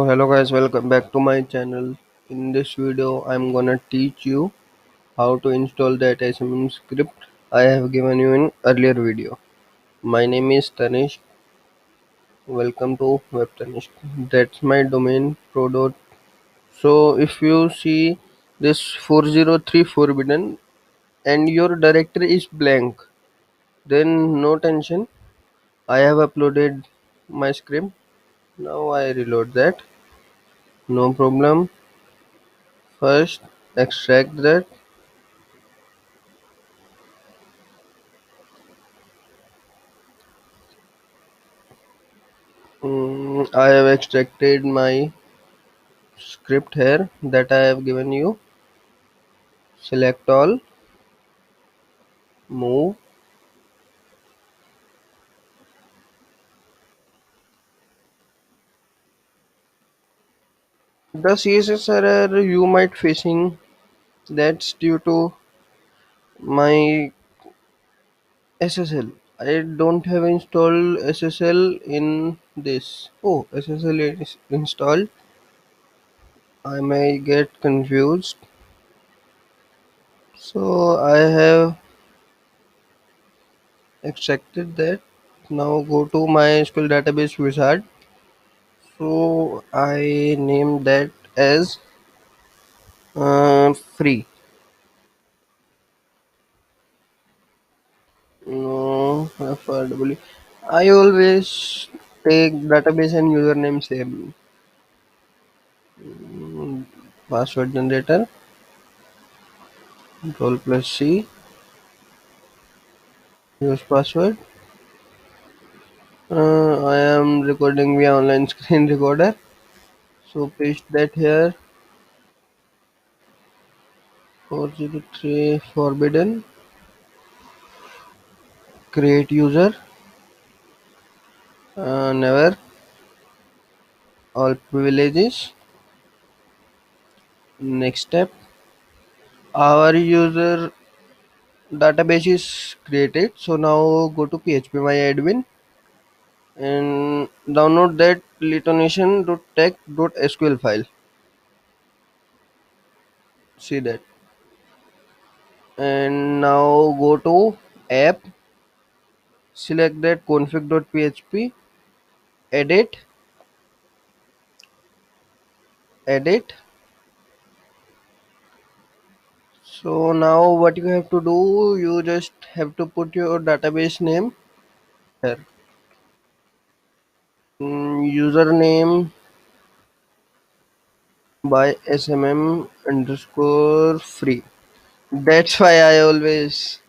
Hello guys, welcome back to my channel. In this video, I'm gonna teach you how to install that Smm script I have given you in earlier video. My name is Tanish. Welcome to Web Tanish. That's my domain pro. So if you see this 403 forbidden and your directory is blank, then no tension. I have uploaded my script. Now I reload that. No problem. First, extract that. I have extracted my script here that I have given you. Select all, move. The CSS error you might facing, that's due to my SSL. I don't have installed SSL in this. Oh, SSL is installed. I may get confused. So I have extracted that. Now go to my SQL database wizard. So I named that as free. No, affordably. I always take database and username same. Password generator, Control plus C, use password. I am recording via online screen recorder. So paste that here. 403 forbidden. Create user. Never. All privileges. Next step. Our user database is created. So now go to phpMyAdmin and download that litonation.tech.sql file. See that. And now go to app, select that config.php, edit, edit. So now what you have to do, you just have to put your database name here. Username by smm underscore free. That's why I always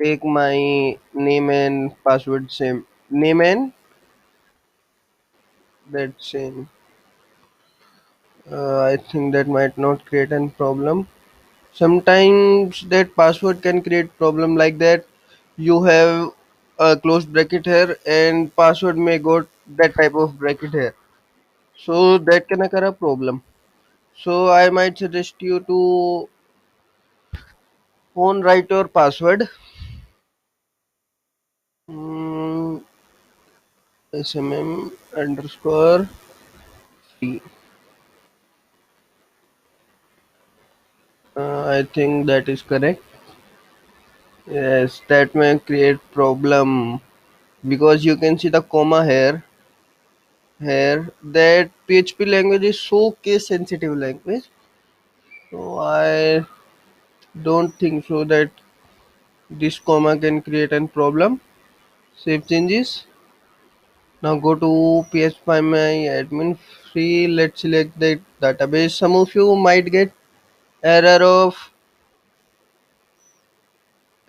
take my name and password same. Name and that same. I think that might not create any problem. Sometimes that password can create problem like that. You have a closed bracket here and password may go that type of bracket here. So that can occur a problem. So I might suggest you to own write your password. Mm, smm underscore free. I think that is correct. Yes, that may create problem because you can see the comma here that PHP language is so case sensitive language. So I don't think so that this comma can create a problem. Save changes. Now go to PHP my admin free. Let's select the database. Some of you might get error of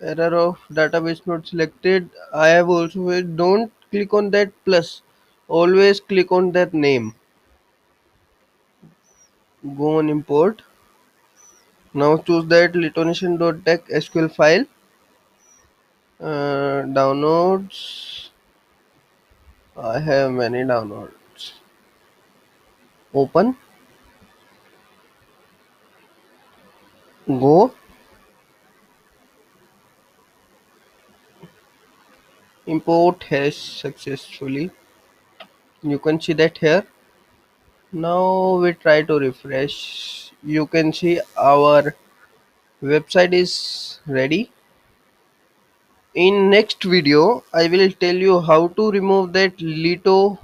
database not selected. I have also don't click on that plus. Always click on that name. Go on import. Now choose that litonation.tech SQL file. Downloads. I have many downloads. Open. Go. Import has successfully. You can see that here. Now we try to refresh. You can see our website is ready. In next video, I will tell you how to remove that Lito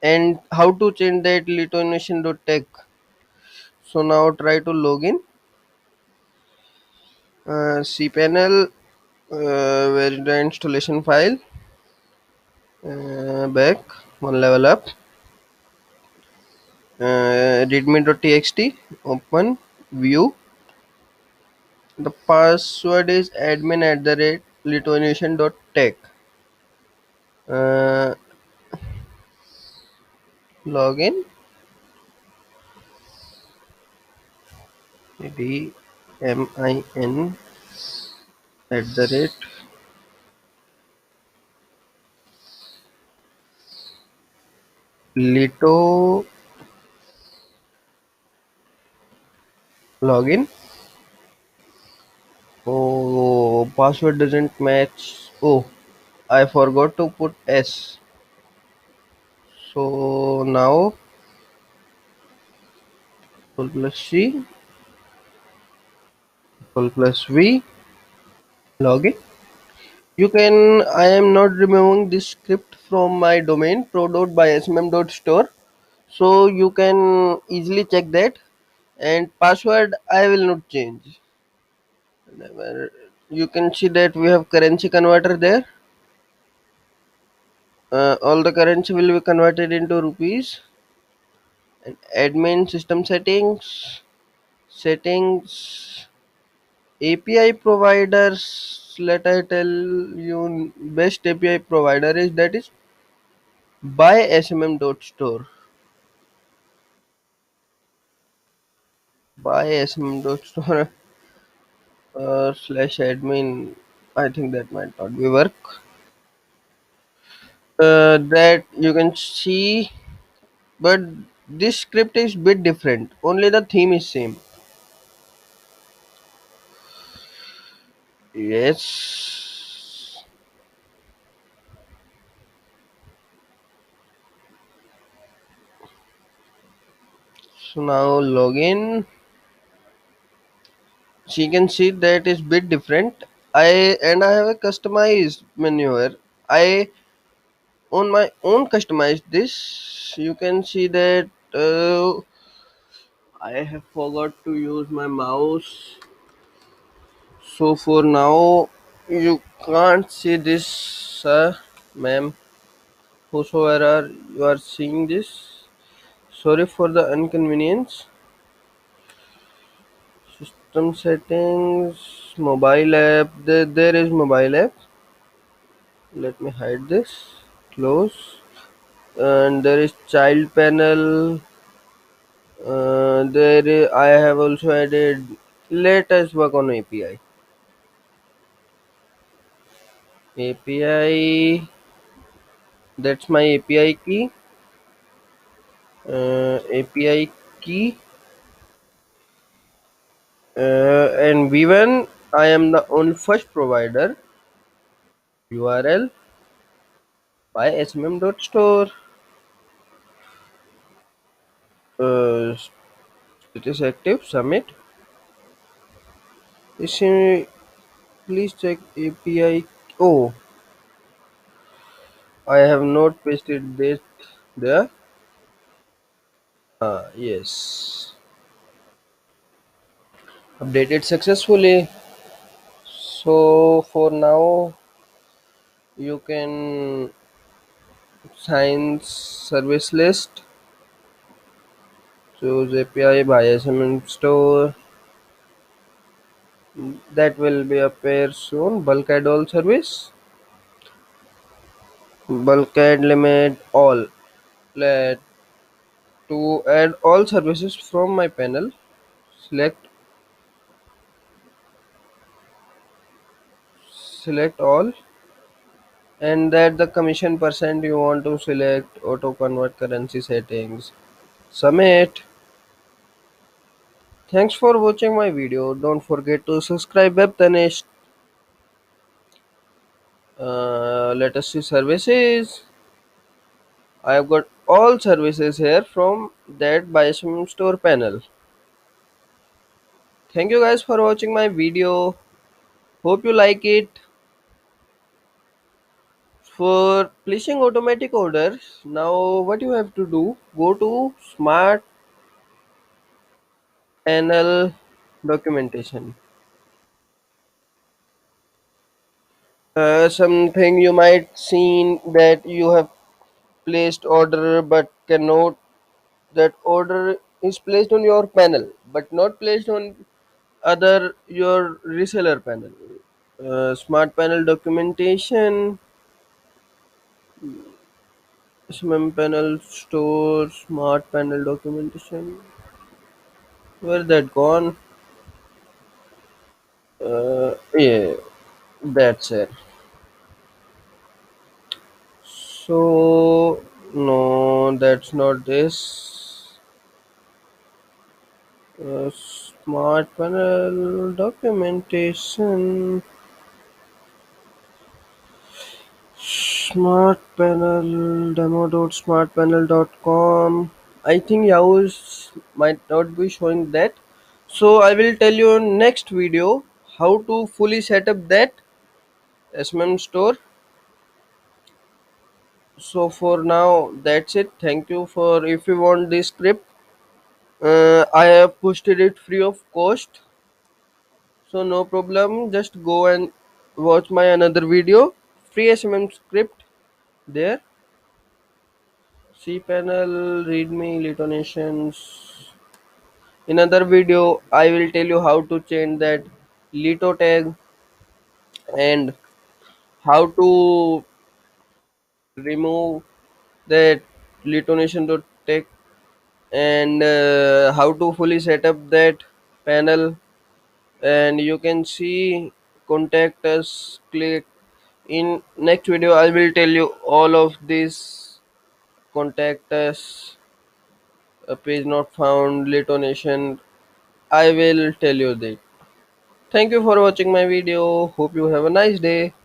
and how to change that litoinnovation.tech. So now try to log in. cpanel, where is the installation file? Back one level up. Readme.txt. Open. View. The password is admin at the rate litoinnovation.tech. Uh, Login. DMIN at the rate Lito. Login. Oh, password doesn't match. Oh, I forgot to put S. So now Control plus C, Control plus V, login. You can. I am not removing this script from my domain pro.by.smm.store, so you can easily check that. And password I will not change. Never. You can see that we have currency converter there. All the currency will be converted into rupees. And admin system settings API providers. Let I tell you, best API provider is that is by smm.store. By smm.store slash admin. I think that might not be work. That you can see, but this script is bit different. Only the theme is same. Yes. So now login. So you can see that is bit different. I have a customized menu here. I on my own customized this. You can see that I have forgot to use my mouse. So for now you can't see this, ma'am. Whosoever you are seeing this, sorry for the inconvenience. System settings, mobile app. There is mobile app. Let me hide this. Close. And there is child panel. I have also added. Let us work on API. API. That's my API key. API key. And V1. I am the only first provider. URL by smm.store. Uh, it is active. Submit. Please check API. Oh, I have not pasted this there. Yes. Updated successfully. So for now, you can sign service list. Choose API by SMM store. That will be appear soon. Bulk add all service. Bulk add limit all. Let to add all services from my panel. Select all, and that the commission percent you want to select. Auto convert currency settings. Submit. Thanks for watching my video. Don't forget to subscribe. Web Tanish. Let us see services. I have got all services here from that by Smm Store panel. Thank you guys for watching my video. Hope you like it. For placing automatic orders, now what you have to do, go to Smart Panel documentation. Something you might seen that you have placed order but cannot, that order is placed on your panel but not placed on other your reseller panel. Smart panel documentation, Smm panel store, smart panel documentation. Where that gone? Yeah, that's it. So no, that's not this. Smart panel documentation. Smart panel demo.smartpanel.com. I think Yahoo's might not be showing that. So I will tell you in next video how to fully set up that Smm store. So for now that's it. Thank you for, if you want this script, I have posted it free of cost. So no problem. Just go and watch my another video. Free Smm script there. cPanel, readme, litonations. In another video, I will tell you how to change that lito tag and how to remove that litonation tag and how to fully set up that panel. And you can see contact us, click. In next video I will tell you all of this. Contact us, a page not found, litonation, I will tell you that. Thank you for watching my video. Hope you have a nice day.